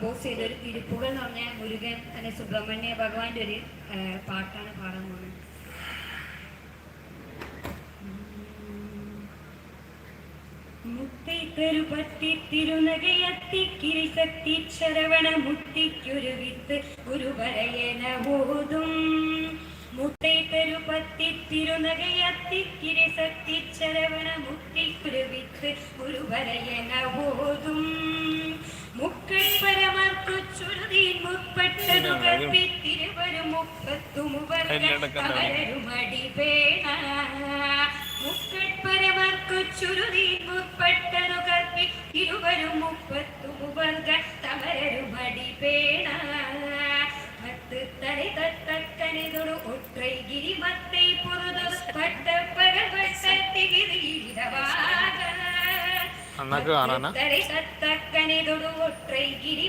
Compose ചെയ്തൊരു തിരുപ്പുകൾ എന്ന് പറഞ്ഞ മുരുകൻ അല്ലെ സുബ്രഹ്മണ്യ ഭഗവാന്റെ ഒരു പാട്ടാണ് പാടാൻ പോകുന്നത്. മുത്തിക്കൊരു പത്തി തിരുനകയത്തിക്കിരി ശക്തി ശരവണ മുത്തിക്കൊരു വിത്ത് ഗുരുവരയന ഓതും. മുത്തൈത്തൊരു പത്തി തിരുനകയത്തിക്കിരി ശക്തി ശരവണ മുത്തിക്കൊരു വിത്ത് ഗുരുവരയന ഓതും. മുക്കൈപരമാർക്കു ചുരുതീൻ മുപ്പട്ടതു കൽപ്പി തിരുവരും മുപ്പത്തുമുവരുമടി വേണ. മുക്കൈപരമാർക്കു ചുരുതീൻ മുപ്പട്ടതു കൽപ്പി ഇരുവരും മുപ്പത്തുമുവർഗ തമരരുമടി വേണ. മത്ത് തலை തത്തക്കനെതൊടു ഒற்றை ഗിരി മത്തൈ പൊറുതു പട്ടപ്പകൽ വട്ടത്തികിരീടവാക. തത്തക്കനെതൊടു ഒற்றை ഗിരി